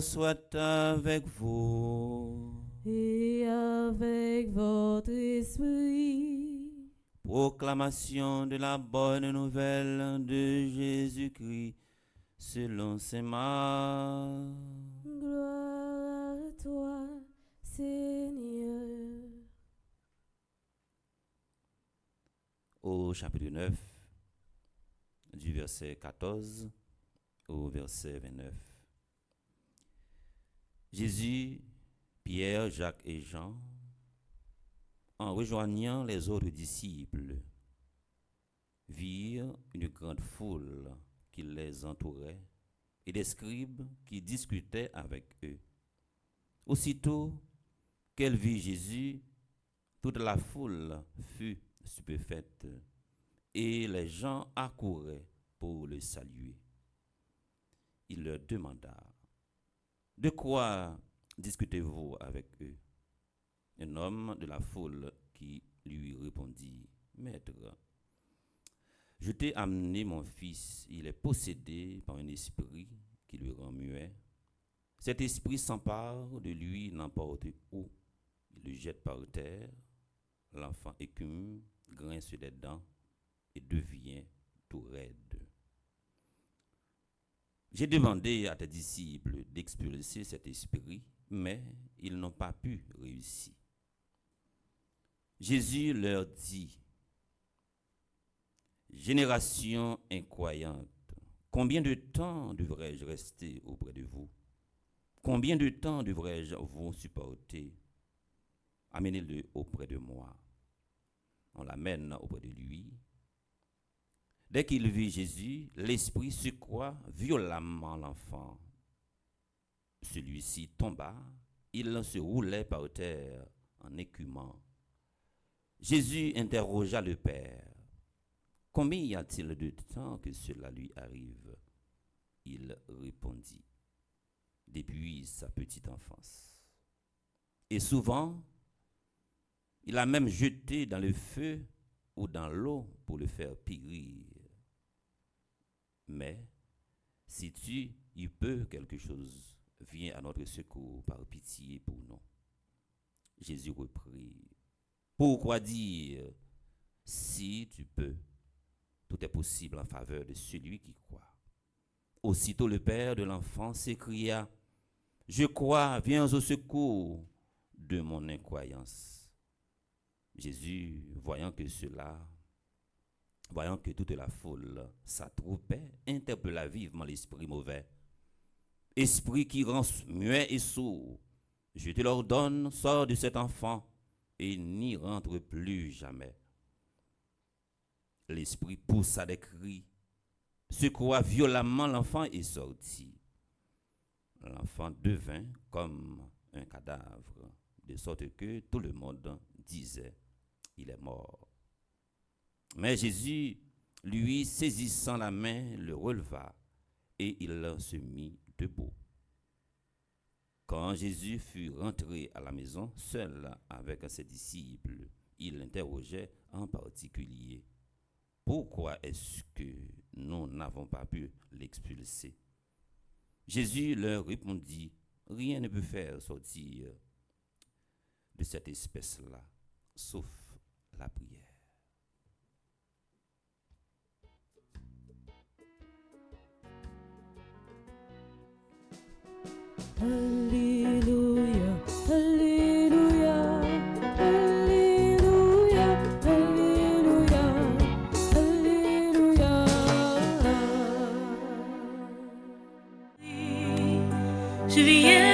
soit avec vous. Et avec votre esprit. Proclamation de la bonne nouvelle de Jésus-Christ selon saint Marc. Gloire à toi, Seigneur. Au chapitre 9, du verset 14 au verset 29. Jésus, Pierre, Jacques et Jean, en rejoignant les autres disciples, virent une grande foule qui les entourait et des scribes qui discutaient avec eux. Aussitôt qu'elle vit Jésus, toute la foule fut stupéfaite et les gens accouraient pour le saluer. Il leur demanda: de quoi discutez-vous avec eux? Un homme de la foule qui lui répondit: Maître, je t'ai amené mon fils, il est possédé par un esprit qui le rend muet. Cet esprit s'empare de lui n'importe où. Il le jette par terre, l'enfant écume, grince des dents et devient tout raide. J'ai demandé à tes disciples d'expulser cet esprit, mais ils n'ont pas pu réussir. Jésus leur dit: génération incroyante, combien de temps devrais-je rester auprès de vous? Combien de temps devrais-je vous supporter? Amenez-le auprès de moi. On l'amène auprès de lui. Dès qu'il vit Jésus, l'esprit secoua violemment l'enfant. Celui-ci tomba, il se roulait par terre en écumant. Jésus interrogea le Père: combien y a-t-il de temps que cela lui arrive? Il répondit: depuis sa petite enfance. Et souvent, il a même jeté dans le feu ou dans l'eau pour le faire périr. Mais si tu y peux quelque chose, viens à notre secours par pitié pour nous. Jésus reprit: pourquoi dire si tu peux? Tout est possible en faveur de celui qui croit. Aussitôt le père de l'enfant s'écria: je crois, viens au secours de mon incroyance. Jésus, voyant que toute la foule s'attroupait, interpella vivement l'esprit mauvais. Esprit qui rend muet et sourd, je te l'ordonne, sors de cet enfant et n'y rentre plus jamais. L'esprit poussa des cris, secoua violemment l'enfant et sortit. L'enfant devint comme un cadavre, de sorte que tout le monde disait: il est mort. Mais Jésus, lui, saisissant la main, le releva et il se mit debout. Quand Jésus fut rentré à la maison, seul avec ses disciples, il l'interrogeait en particulier: pourquoi est-ce que nous n'avons pas pu l'expulser? Jésus leur répondit: rien ne peut faire sortir de cette espèce-là, sauf la prière. Alléluia, Alléluia, Alléluia, Alléluia, Alléluia. Je viens